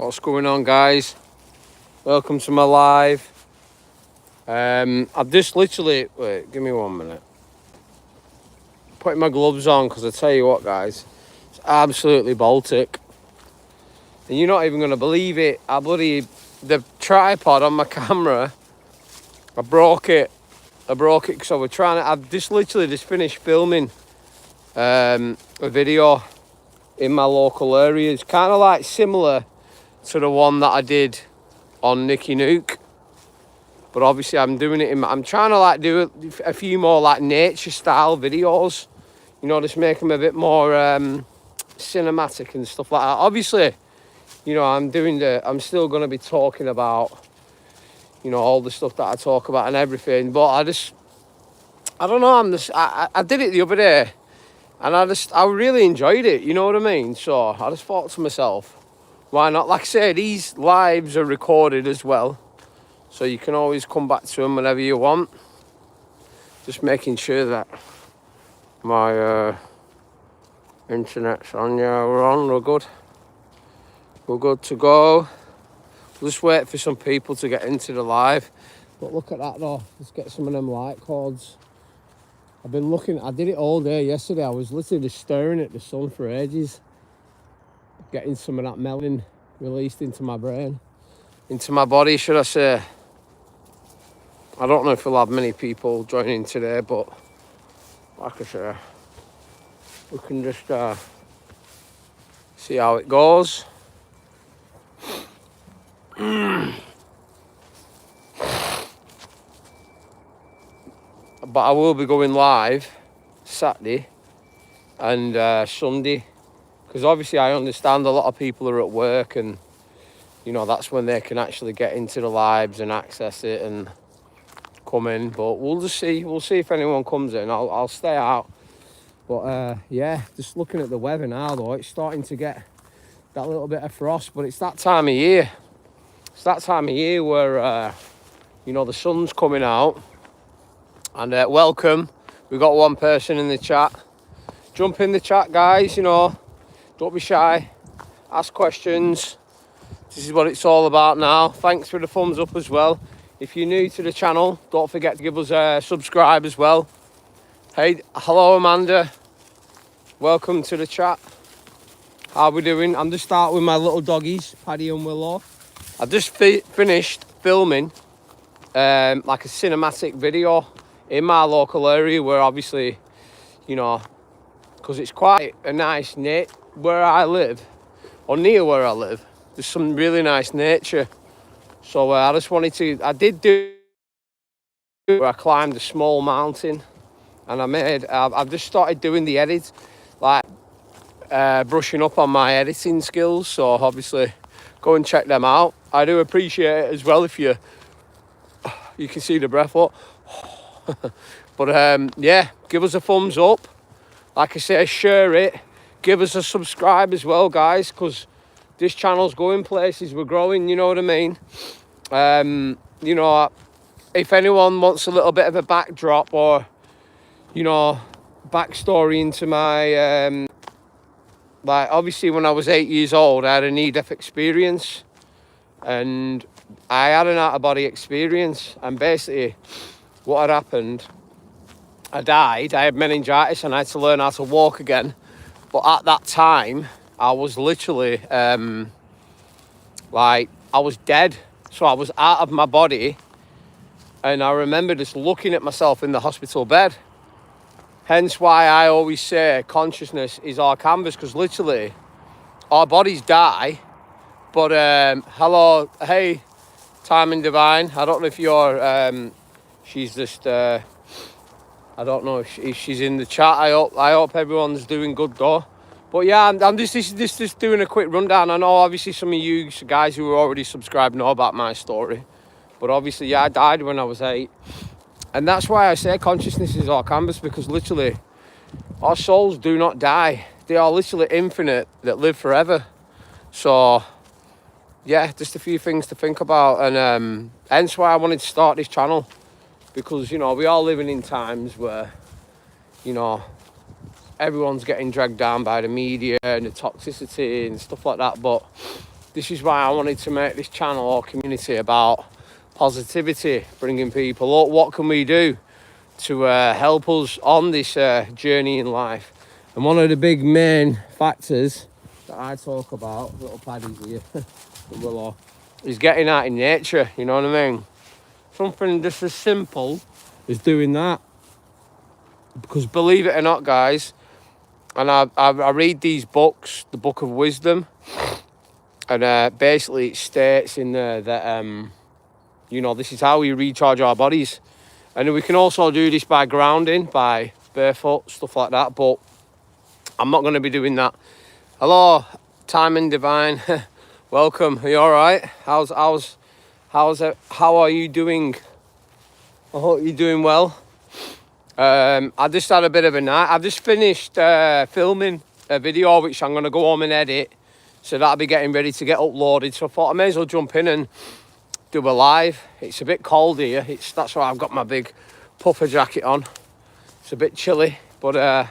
What's going on, guys? Welcome to my live. I've just literally, wait, give me 1 minute. Putting my gloves on because I tell you what, guys, it's absolutely Baltic. And you're not even going to believe it. The tripod on my camera, I broke it because I've just literally just finished filming a video in my local area. It's kind of like similar to the one that I did on Nicky Nuke, but obviously I'm doing it I'm trying to like do a few more like nature style videos, you know, just make them a bit more cinematic and stuff like that. Obviously, you know, I'm still going to be talking about, you know, all the stuff that I talk about and everything, but I don't know, I did it the other day and I really enjoyed it, you know what I mean? So I just thought to myself, why not? Like I say, these lives are recorded as well, so you can always come back to them whenever you want. Just making sure that my internet's on. Yeah, we're on, we're good. We're good to go. We'll just wait for some people to get into the live. But look at that though, let's get some of them light cords. I've been looking, I did it all day yesterday. I was literally just staring at the sun for ages, getting some of that melanin released into my brain, into my body, should I say. I don't know if we'll have many people joining today, but like I say, we can just see how it goes. But I will be going live Saturday and Sunday, because obviously I understand a lot of people are at work, and you know, that's when they can actually get into the lives and access it and come in. But we'll see if anyone comes in. I'll stay out. But yeah, just looking at the weather now though, it's starting to get that little bit of frost, but it's that time of year. It's that time of year where you know, the sun's coming out. And welcome, we've got one person in the chat. Jump in the chat, guys, you know, don't be shy, ask questions. This is what it's all about now. Thanks for the thumbs up as well. If you're new to the channel, don't forget to give us a subscribe as well. Hey, hello Amanda, welcome to the chat. How are we doing? I'm just starting with my little doggies, Paddy and Willow. I've just finished filming like a cinematic video in my local area, where obviously, you know, because it's quite a nice where I live, or near where I live, there's some really nice nature. So I just wanted to, I did do where I climbed a small mountain, and I've just started doing the edits, like brushing up on my editing skills. So obviously go and check them out. I do appreciate it as well if you can see the breath up. But yeah, give us a thumbs up, like I say, share it, give us a subscribe as well, guys, because this channel's going places, we're growing, you know what I mean. You know, if anyone wants a little bit of a backdrop, or you know, backstory into my like, obviously when I was 8 years old I had a near-death experience, and I had an out-of-body experience, and basically what had happened, I died, I had meningitis and I had to learn how to walk again. But at that time, I was literally, like, I was dead. So I was out of my body, and I remember just looking at myself in the hospital bed. Hence why I always say consciousness is our canvas, because literally our bodies die. But hello, hey, Time and Divine, I don't know if you're, she's just, I don't know if she's in the chat. I hope everyone's doing good though. But yeah, I'm just doing a quick rundown. I know obviously some of you guys who are already subscribed know about my story, but obviously, yeah, I died when I was 8, and that's why I say consciousness is our canvas, because literally our souls do not die. They are literally infinite, that live forever. So yeah, just a few things to think about, and hence why I wanted to start this channel. Because, you know, we are living in times where, you know, everyone's getting dragged down by the media and the toxicity and stuff like that. But this is why I wanted to make this channel or community about positivity, bringing people up. What can we do to help us on this journey in life? And one of the big main factors that I talk about, little Paddy's here, Willow, is getting out in nature, you know what I mean? Something just as simple as doing that. Because believe it or not, guys, and I read these books, the Book of Wisdom, and basically it states in there that, you know, this is how we recharge our bodies. And we can also do this by grounding, by barefoot, stuff like that, but I'm not going to be doing that. Hello, Time and Divine. Welcome. Are you all right? How are you doing? I hope you're doing well. I just had a bit of a night. I've just finished filming a video which I'm going to go home and edit, so that'll be getting ready to get uploaded. So I thought I may as well jump in and do a live. It's a bit cold here. That's why I've got my big puffer jacket on. It's a bit chilly, but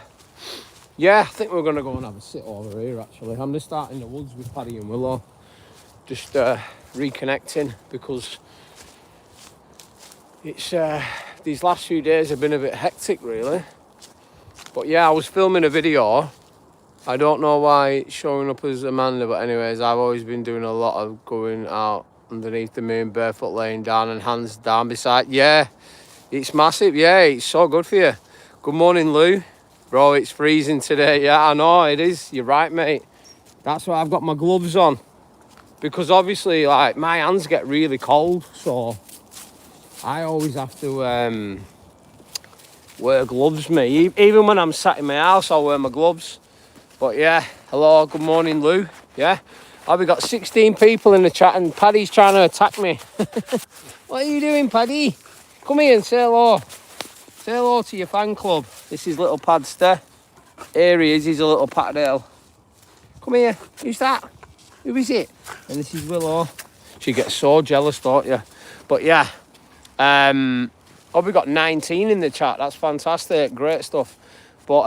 yeah, I think we're going to go and have a sit over here. Actually, I'm just out in the woods with Paddy and Willow, just reconnecting, because it's these last few days have been a bit hectic, really. But yeah, I was filming a video. I don't know why it's showing up as Amanda, but anyways, I've always been doing a lot of going out underneath the moon, barefoot, laying down and hands down beside. Yeah, it's massive. Yeah, it's so good for you. Good morning, Lou. Bro, it's freezing today. Yeah, I know it is. You're right, mate. That's why I've got my gloves on, because obviously, like, my hands get really cold, so I always have to wear gloves, mate. Even when I'm sat in my house, I'll wear my gloves. But yeah, hello, good morning, Lou. Yeah, we got 16 people in the chat, and Paddy's trying to attack me. What are you doing, Paddy? Come here and say hello. Say hello to your fan club. This is little Padster. Here he is, he's a little Patdale. Come here. Who's that? Who is it? And this is Willow. She gets so jealous, don't you? But yeah. We got 19 in the chat. That's fantastic. Great stuff. But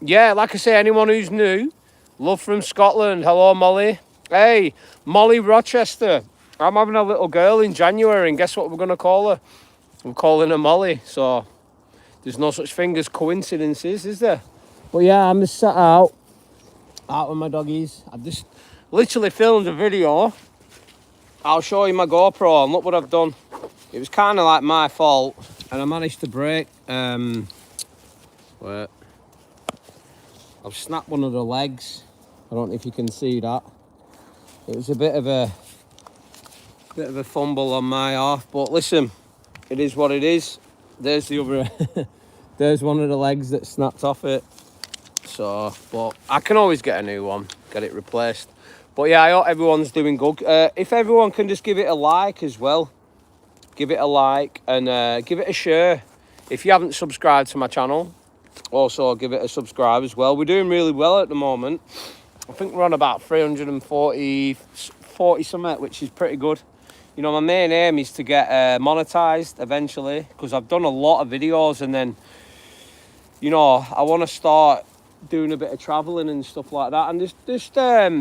yeah, like I say, anyone who's new, love from Scotland. Hello, Molly. Hey, Molly Rochester. I'm having a little girl in January, and guess what we're going to call her? We're calling her Molly. So there's no such thing as coincidences, is there? But yeah, I'm just sat out with my doggies. I've just literally filmed a video. I'll show you my GoPro, and look what I've done. It was kind of like my fault, and I managed to break. Wait, I've snapped one of the legs. I don't know if you can see that. It was a bit of a fumble on my half, but listen, it is what it is. There's the other. There's one of the legs that snapped off it. So, but I can always get a new one, get it replaced. But yeah, I hope everyone's doing good. If everyone can just give it a like as well. Give it a like and give it a share. If you haven't subscribed to my channel, also give it a subscribe as well. We're doing really well at the moment. I think we're on about 340 something, which is pretty good. You know, my main aim is to get monetized eventually, because I've done a lot of videos, and then, you know, I want to start doing a bit of traveling and stuff like that. And just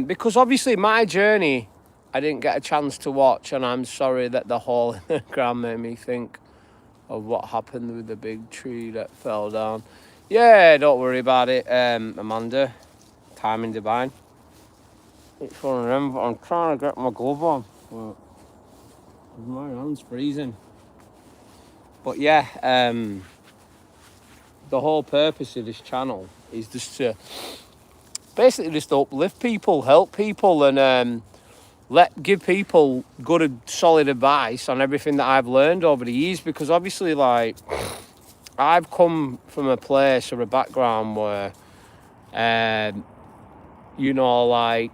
because obviously my journey, I didn't get a chance to watch, and I'm sorry that the hole in the ground made me think of what happened with the big tree that fell down. Yeah, don't worry about it, Amanda. Time and Divine. It's one of them, but I'm trying to get my glove on. But my hand's freezing. But yeah, the whole purpose of this channel is just to basically just uplift people, help people, and give people good, solid advice on everything that I've learned over the years. Because obviously, like, I've come from a place or a background where, you know, like,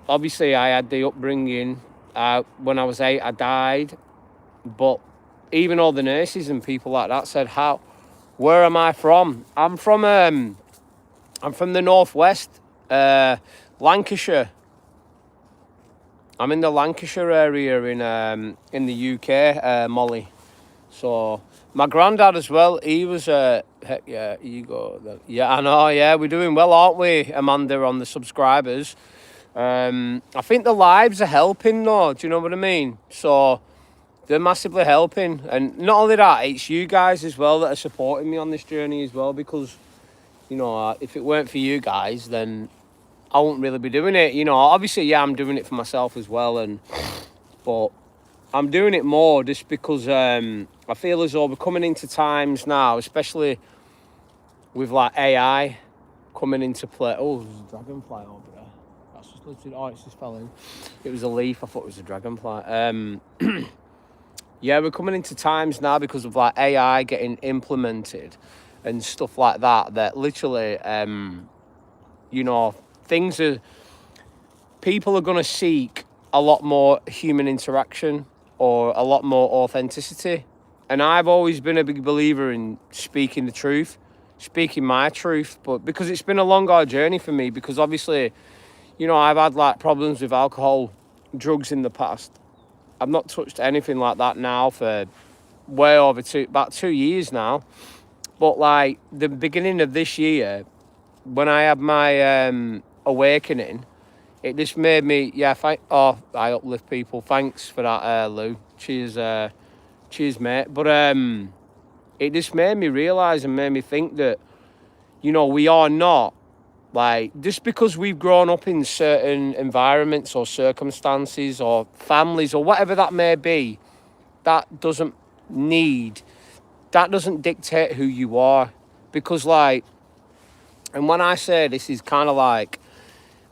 obviously I had the upbringing. When I was 8, I died. But even all the nurses and people like that said, where am I from? I'm from the northwest, Lancashire. I'm in the Lancashire area in the UK, Molly. So my granddad as well, he was heck yeah, you go. Yeah, I know, yeah, we're doing well, aren't we, Amanda, on the subscribers? I think the lives are helping though, do you know what I mean? So they're massively helping. And not only that, it's you guys as well that are supporting me on this journey as well, because, you know, if it weren't for you guys, then I wouldn't really be doing it. You know, obviously, yeah, I'm doing it for myself as well, but I'm doing it more just because I feel as though we're coming into times now, especially with like AI coming into play. Oh, there's a dragonfly over there. That's just literally, oh, it's just fell in. It was a leaf. I thought it was a dragonfly. Yeah, we're coming into times now because of like AI getting implemented and stuff like that. That literally, you know, people are going to seek a lot more human interaction or a lot more authenticity. And I've always been a big believer in speaking the truth, speaking my truth. But because it's been a long, hard journey for me, because obviously, you know, I've had like problems with alcohol, drugs in the past. I've not touched anything like that now for way over about 2 years now. But like the beginning of this year, when I had my awakening, it just made me, I uplift people. Thanks for that, Lou. Cheers, mate. But it just made me realise and made me think that, you know, we are not, like, just because we've grown up in certain environments or circumstances or families or whatever that may be, that doesn't dictate who you are. Because, like, and when I say this is kind of like,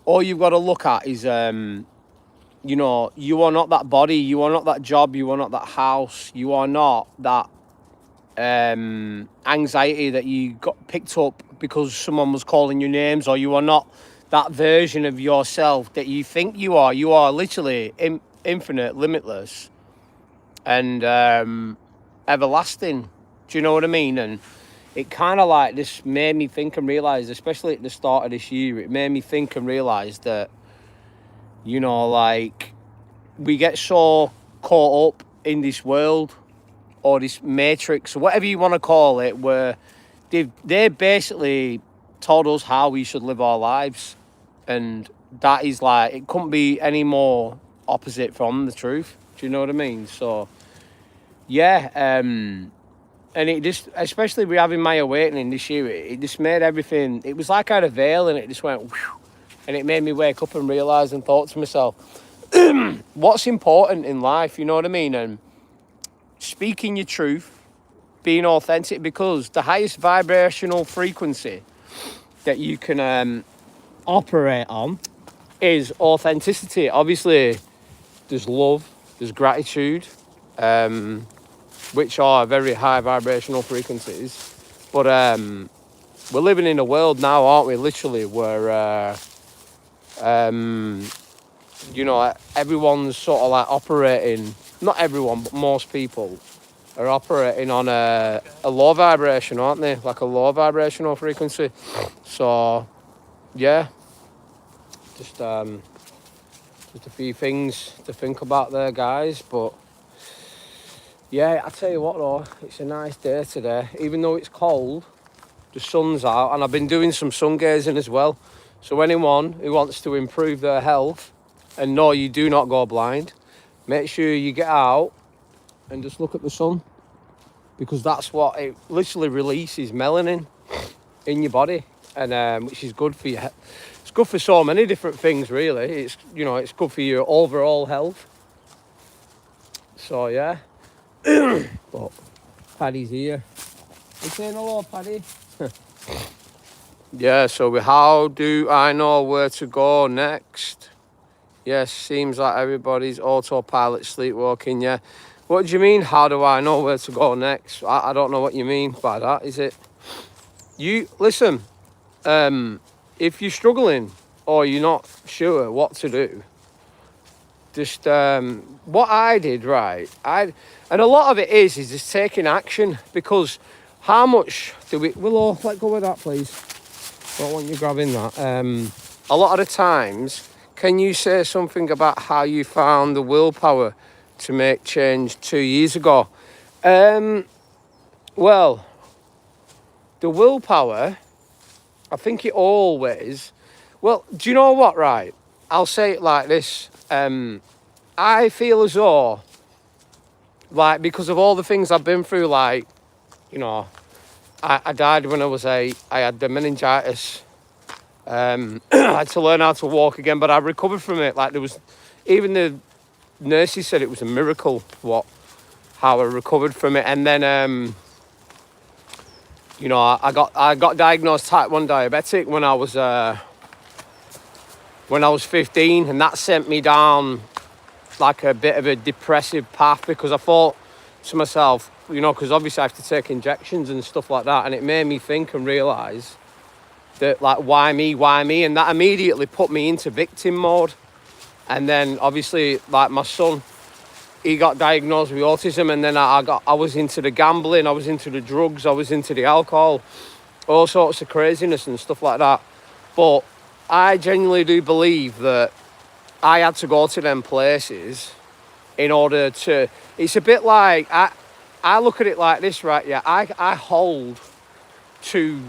all you've got to look at is, you know, you are not that body, you are not that job, you are not that house, you are not that anxiety that you got picked up because someone was calling you names, or you are not that version of yourself that you think you are. You are literally infinite, limitless, and everlasting. Do you know what I mean? And it kind of like this made me think and realise, especially at the start of this year, it made me think and realise that, you know, like, we get so caught up in this world or this matrix or whatever you want to call it, where they basically told us how we should live our lives. And that is like, it couldn't be any more opposite from the truth. Do you know what I mean? So, yeah, and it just, especially with having my awakening this year, it just made everything, it was like I had a veil and it just went whew, and it made me wake up and realise and thought to myself, what's important in life, you know what I mean? And speaking your truth, being authentic, because the highest vibrational frequency that you can operate on is authenticity. Obviously, there's love, there's gratitude, which are very high vibrational frequencies. But we're living in a world now, aren't we, literally, where, you know, everyone's sort of like operating, not everyone, but most people are operating on a low vibration, aren't they? Like a low vibrational frequency. So, yeah, just a few things to think about there, guys. But yeah, I tell you what though, it's a nice day today. Even though it's cold, the sun's out, and I've been doing some sun gazing as well. So anyone who wants to improve their health, and no, you do not go blind, make sure you get out and just look at the sun, because that's what it literally releases, melanin in your body, and which is good for you. It's good for so many different things, really. It's, you know, it's good for your overall health. So yeah, but Paddy's here. You saying hello, Paddy? Yeah. So how do I know where to go next? Yes, seems like everybody's autopilot sleepwalking. Yeah. What do you mean? How do I know where to go next? I don't know what you mean by that. Is it you? Listen. If you're struggling or you're not sure what to do, just what I did, right? And a lot of it is just taking action, because how much do we... Willow, let go of that, please. Don't want you grabbing that. A lot of the times, can you say something about how you found the willpower to make change 2 years ago? Well, the willpower, I think it always... Well, do you know what, right? I'll say it like this. I feel as though, like, because of all the things I've been through, like, you know, I died when I was 8. I had the meningitis. I had to learn how to walk again, but I recovered from it. Like, there was, even the nurses said it was a miracle how I recovered from it. And then, you know, I got diagnosed type 1 diabetic when I was 15, and that sent me down like a bit of a depressive path, because I thought to myself, you know, because obviously I have to take injections and stuff like that, and it made me think and realise that, like, why me? And that immediately put me into victim mode. And then obviously, like, my son, he got diagnosed with autism, and then I was into the gambling, I was into the drugs, I was into the alcohol, all sorts of craziness and stuff like that. But I genuinely do believe that I had to go to them places in order to, it's a bit like, I look at it like this, right? Yeah, I hold to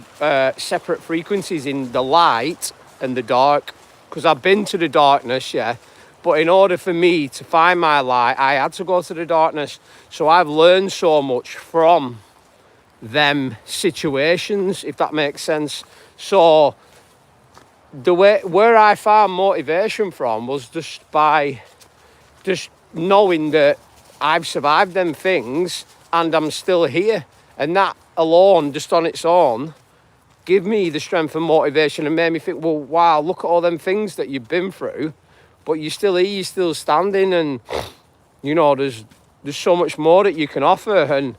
separate frequencies in the light and the dark, because I've been to the darkness, yeah, but in order for me to find my light, I had to go to the darkness. So I've learned so much from them situations, if that makes sense. So the way where I found motivation from was just by just knowing that I've survived them things and I'm still here, and that alone, just on its own, give me the strength and motivation and made me think, well, wow, look at all them things that you've been through, but you're still here, you're still standing, and you know, there's so much more that you can offer. And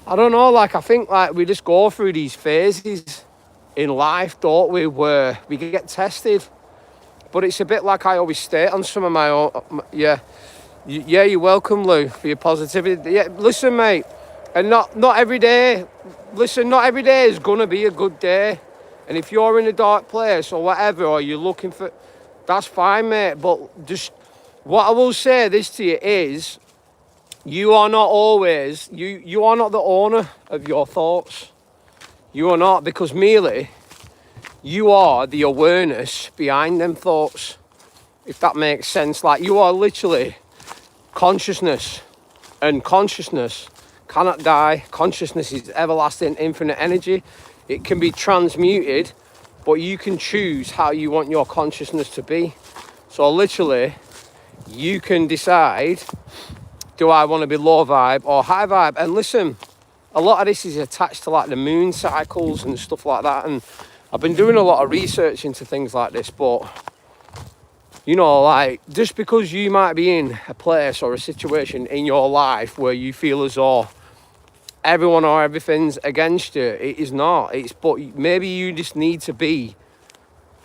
I don't know, like, I think, like, we just go through these phases in life, don't we, where we get tested. But it's a bit like I always state on some of my own, yeah, you're welcome, Lou, for your positivity. Yeah, listen, mate, and not every day, listen, not every day is gonna be a good day. And if you're in a dark place or whatever, or you're looking for, that's fine, mate. But just, what I will say this to you is, you are not always, you are not the owner of your thoughts. You are not, because merely you are the awareness behind them thoughts, if that makes sense. Like, you are literally consciousness, and consciousness cannot die. Consciousness is everlasting, infinite energy. It can be transmuted, but you can choose how you want your consciousness to be. So literally, you can decide, do I want to be low vibe or high vibe? And listen, a lot of this is attached to, like, the moon cycles and stuff like that. And I've been doing a lot of research into things like this, but, you know, like, just because you might be in a place or a situation in your life where you feel as though everyone or everything's against you, it is not. But maybe you just need to be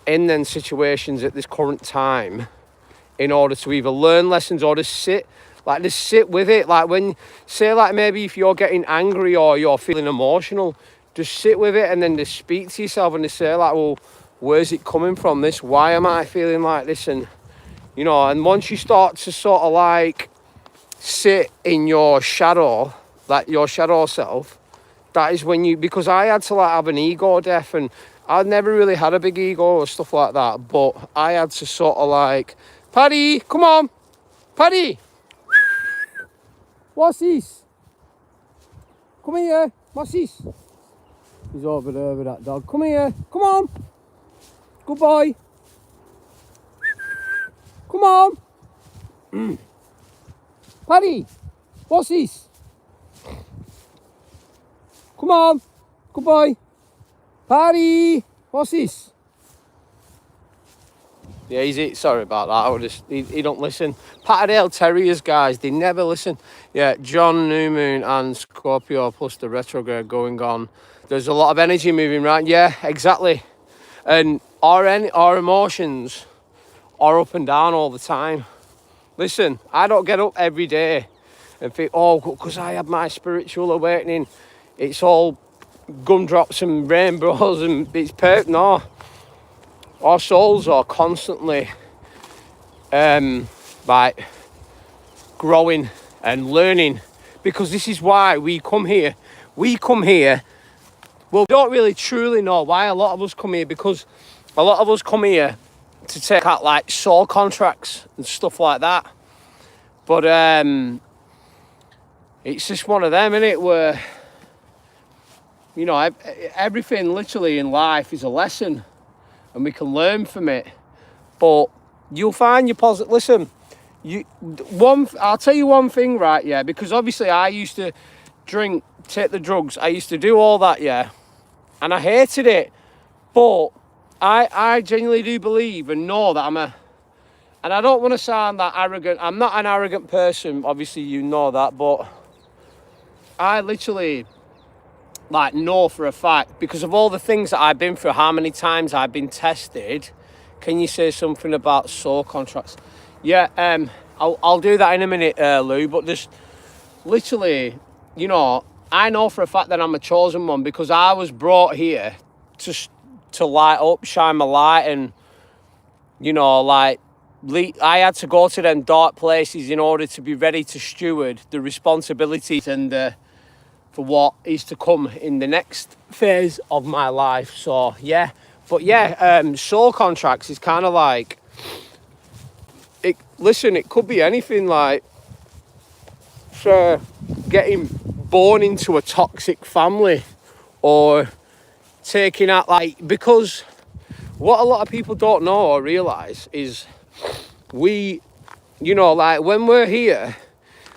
in them situations at this current time in order to either learn lessons or just sit with it. Like, when, say, like, maybe if you're getting angry or you're feeling emotional, just sit with it and then just speak to yourself and just say, like, well, where's it coming from, this? Why am I feeling like this? And, you know, and once you start to sort of, like, sit in your shadow, like your shadow self, that is when you, because I had to, like, have an ego death, and I'd never really had a big ego or stuff like that, but I had to sort of, like, Paddy, come on, Paddy, what's this? Come here, what's this? He's over there with that dog. Come here, come on, good boy, come on. Paddy, what's this? Come on, good boy. Paddy, what's this? Yeah, sorry about that. He don't listen. Patterdale Terriers, guys, they never listen. Yeah, John, New Moon and Scorpio plus the retrograde going on. There's a lot of energy moving around. Yeah, exactly. And our emotions are up and down all the time. Listen, I don't get up every day and think, oh, because I had my spiritual awakening, it's all gumdrops and rainbows and it's perfect. No. Our souls are constantly like growing and learning, because this is why we come here. We come here, well, we don't really truly know why a lot of us come here, because a lot of us come here to take out like soul contracts and stuff like that. But it's just one of them, innit, where, you know, everything literally in life is a lesson and we can learn from it. But you'll find your positive. Listen, I'll tell you one thing, right? Yeah, because obviously I used to drink, take the drugs. I used to do all that, yeah, and I hated it. But I genuinely do believe and know that and I don't want to sound that arrogant. I'm not an arrogant person. Obviously, you know that, but I literally like know for a fact, because of all the things that I've been through, how many times I've been tested. Can you say something about soul contracts? Yeah, I'll do that in a minute, Lou, but just literally, you know, I know for a fact that I'm a chosen one, because I was brought here to light up, shine my light, and, you know, like, I had to go to them dark places in order to be ready to steward the responsibilities and for what is to come in the next phase of my life. So yeah, but yeah, soul contracts is kind of like, listen, it could be anything, like, so getting born into a toxic family, or taking out, like, because what a lot of people don't know or realise is we, you know, like, when we're here,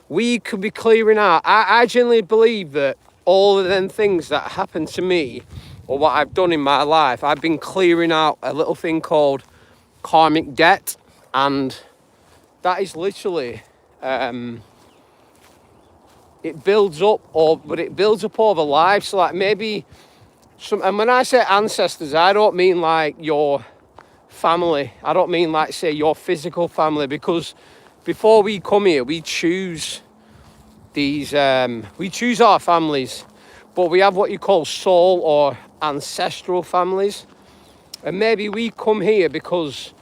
we could be clearing out. I genuinely believe that all of them things that happened to me, or what I've done in my life, I've been clearing out a little thing called karmic debt, and that is literally, it builds up, but it builds up over life. So like maybe and when I say ancestors, I don't mean like your family. I don't mean like, say, your physical family, because before we come here, we choose we choose our families, but we have what you call soul or ancestral families. And maybe we come here because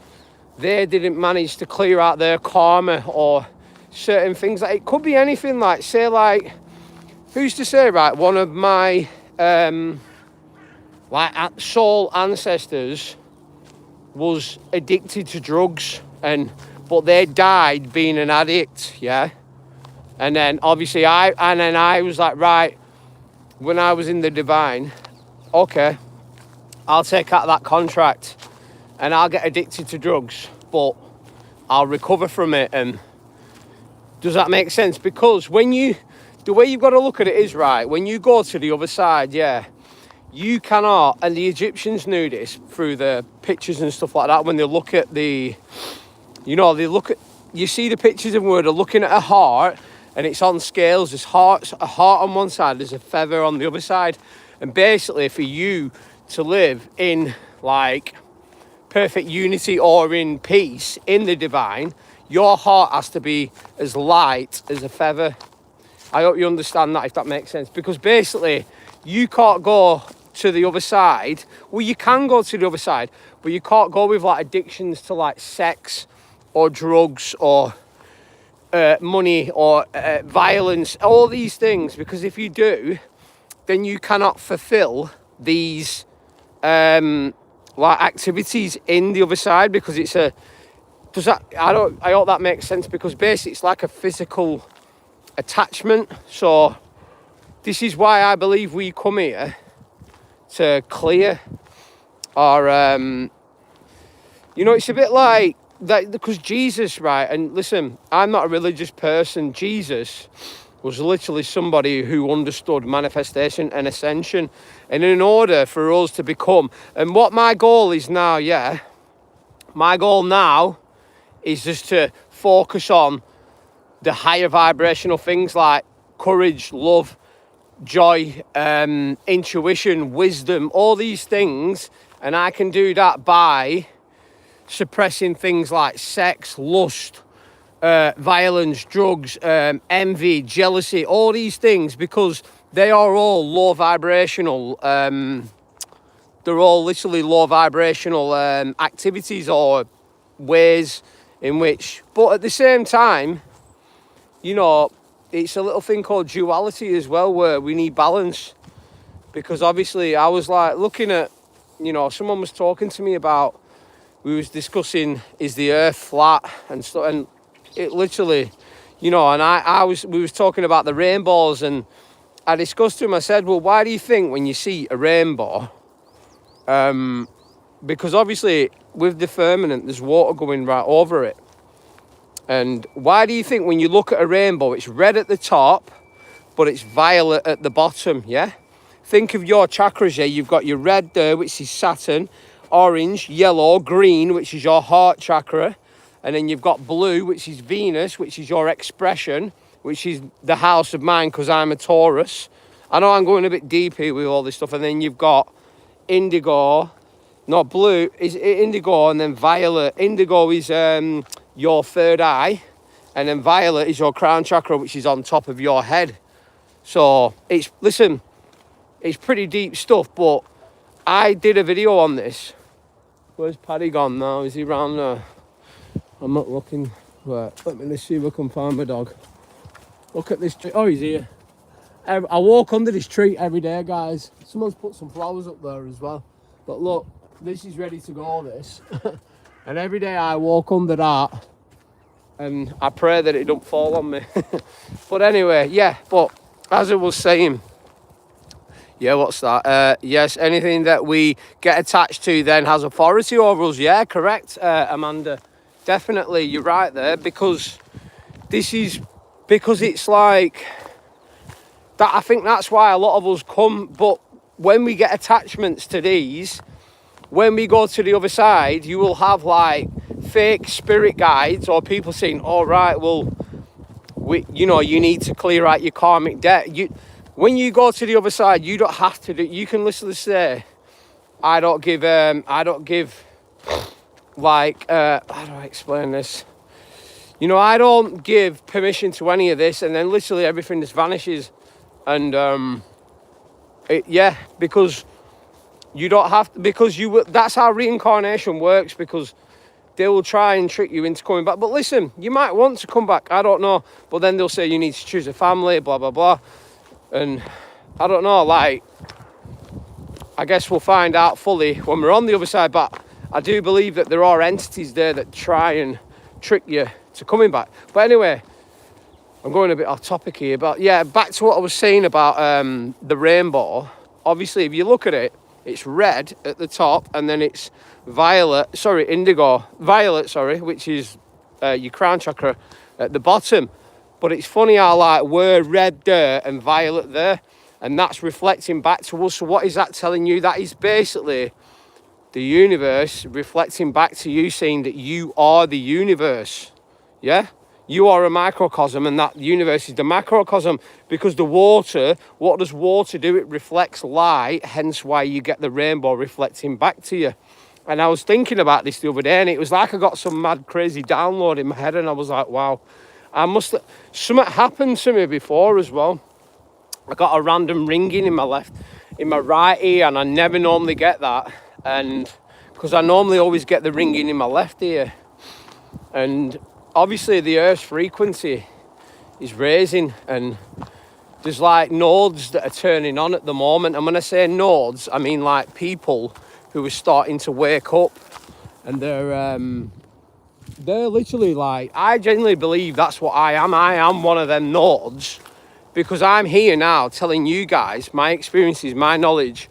they didn't manage to clear out their karma or certain things. Like, it could be anything, like, say, like, who's to say, right, one of my like soul ancestors was addicted to drugs, but they died being an addict, yeah. And then obviously I was like, right, when I was in the divine, okay, I'll take out that contract and I'll get addicted to drugs, but I'll recover from it. And does that make sense? Because the way you've got to look at it is, right, when you go to the other side, yeah, you cannot, and the Egyptians knew this through the pictures and stuff like that, when they look at you see the pictures of where they're looking at a heart, and it's on scales. There's a heart on one side, there's a feather on the other side. And basically, for you to live in, like, perfect unity or in peace in the divine, your heart has to be as light as a feather. I hope you understand that, if that makes sense. Because basically, you can't go to the other side. Well, you can go to the other side, but you can't go with, like, addictions to, like, sex or drugs or money or violence, all these things. Because if you do, then you cannot fulfill these like activities in the other side, because it's I hope that makes sense, because basically it's like a physical attachment. So this is why I believe we come here to clear our it's a bit like that, because Jesus, right, and listen, I'm not a religious person. Jesus was literally somebody who understood manifestation and ascension. And in order for us to become, and what my goal is now, yeah, my goal now is just to focus on the higher vibrational things like courage, love, joy, intuition, wisdom, all these things. And I can do that by suppressing things like sex, lust, violence, drugs, envy, jealousy, all these things, because they are all low vibrational. They're all literally low vibrational activities or ways in which, but at the same time, it's a little thing called duality as well, where we need balance. Because obviously I was like looking at, someone was talking to me about we was discussing, is the earth flat and stuff, and it literally, you know, and we was talking about the rainbows, and I discussed to him, I said, well, why do you think when you see a rainbow, because obviously with the firmament there's water going right over it, and why do you think when you look at a rainbow it's red at the top but it's violet at the bottom? Yeah, think of your chakras. Yeah, you've got your red there, which is Saturn, orange, yellow, green, which is your heart chakra, and then you've got blue, which is Venus, which is your expression, which is the house of mine because I'm a Taurus. I know I'm going a bit deep here with all this stuff. And then you've got indigo, not blue, is indigo, and then violet. Indigo is your third eye, and then violet is your crown chakra, which is on top of your head. So it's pretty deep stuff, but I did a video on this. Where's Paddy gone now? Is he round there? I'm not looking. Right, let me see if I can find my dog. Look at this tree. Oh, he's here. I walk under this tree every day, guys. Someone's put some flowers up there as well. But look, this is ready to go, this. And every day I walk under that and I pray that it don't fall on me. But anyway, yeah, but as I was saying, yeah, what's that? Yes, anything that we get attached to then has authority over us. Yeah, correct, Amanda. Definitely, you're right there, because it's like that. I think that's why a lot of us come, but when we get attachments to these, when we go to the other side, you will have like fake spirit guides or people saying, all right, well, you need to clear out your karmic debt. When you go to the other side, you don't have to do, you can literally say, I don't give like, how do I explain this? You know, I don't give permission to any of this, and then literally everything just vanishes. And because you don't have to, because that's how reincarnation works, because they will try and trick you into coming back. But listen, you might want to come back, I don't know, but then they'll say you need to choose a family, blah blah blah. And I don't know, like, I guess we'll find out fully when we're on the other side. But I do believe that there are entities there that try and trick you to coming back. But anyway, I'm going a bit off topic here, but yeah, back to what I was saying about the rainbow. Obviously, if you look at it, it's red at the top, and then it's violet, which is your crown chakra at the bottom. But it's funny how, like, we're red there and violet there, and that's reflecting back to us. So what is that telling you? That is basically the universe reflecting back to you, saying that you are the universe. Yeah? You are a microcosm, and that universe is the macrocosm, because the water, what does water do? It reflects light, hence why you get the rainbow reflecting back to you. And I was thinking about this the other day, and it was like I got some mad crazy download in my head, and I was like, wow, something happened to me before as well. I got a random ringing in my right ear, and I never normally get that, and because I normally always get the ringing in my left ear. And obviously the Earth's frequency is raising, and there's like nodes that are turning on at the moment. And when I say nodes, I mean like people who are starting to wake up, and they're literally like, I genuinely believe that's what I am. I am one of them nodes, because I'm here now telling you guys my experiences, my knowledge,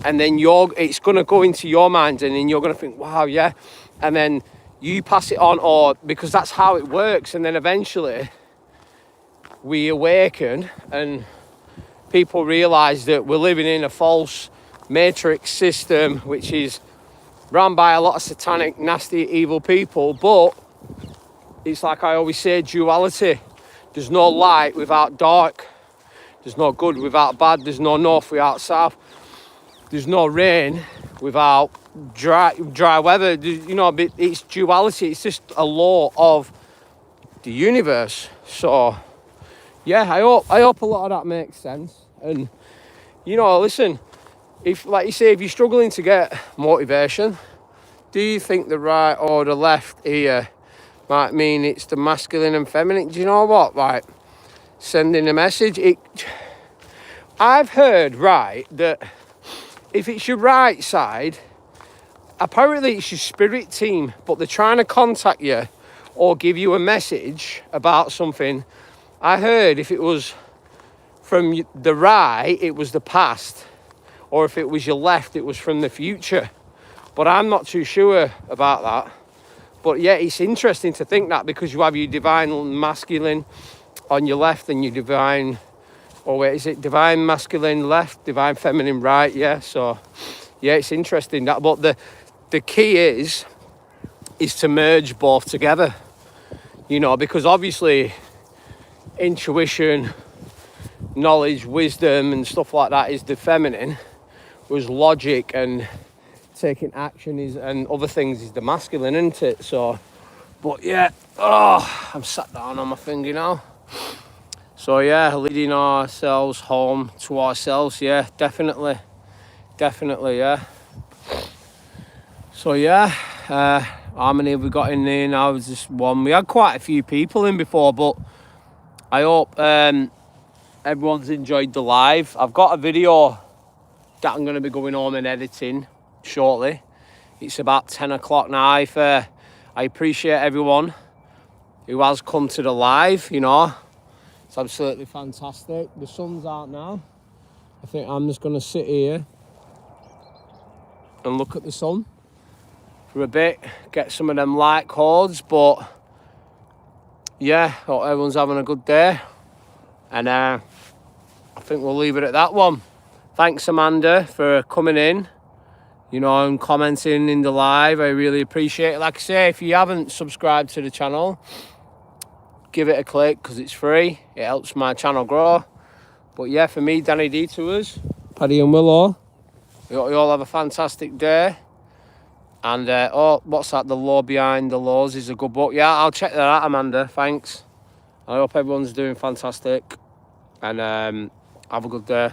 and then it's going to go into your mind, and then you're going to think, wow, yeah, and then you pass it on, or because that's how it works. And then eventually we awaken, and people realize that we're living in a false matrix system, which is run by a lot of satanic, nasty, evil people. But it's like I always say, duality. There's no light without dark. There's no good without bad. There's no north without south. There's no rain without dry weather. You know, it's duality. It's just a law of the universe. So yeah, I hope a lot of that makes sense. And you know, listen, if, like you say, if you're struggling to get motivation, do you think the right or the left ear might mean it's the masculine and feminine? Do you know what? Like, sending a message. I've heard, right, that if it's your right side, apparently it's your spirit team, but they're trying to contact you or give you a message about something. I heard if it was from the right, it was the past, or if it was your left, it was from the future. But I'm not too sure about that. But yeah, it's interesting to think that, because you have your divine masculine on your left and your divine, or wait, is it divine masculine left, divine feminine right? Yeah, so yeah, it's interesting that. But the key is to merge both together, you know, because obviously intuition, knowledge, wisdom and stuff like that is the feminine, whereas logic and taking action is, and other things, is the masculine, isn't it? So, but yeah, I'm sat down on my finger now. So yeah, leading ourselves home to ourselves, yeah, definitely, yeah. So yeah, how many have we got in there now? It's just one. We had quite a few people in before, but I hope everyone's enjoyed the live. I've got a video that I'm going to be going home and editing shortly. It's about 10 o'clock now. I appreciate everyone who has come to the live, you know. It's absolutely fantastic. The sun's out now. I think I'm just going to sit here and look at the sun for a bit, get some of them light codes. But yeah, hope everyone's having a good day. And I think we'll leave it at that one. Thanks, Amanda, for coming in, you know, and commenting in the live. I really appreciate it. Like I say, if you haven't subscribed to the channel, give it a click, because it's free. It helps my channel grow. But yeah, for me, Danny Detours, Paddy and Willow, you all have a fantastic day. And what's that? The Law Behind the Laws is a good book. Yeah, I'll check that out, Amanda. Thanks. I hope everyone's doing fantastic. And have a good day.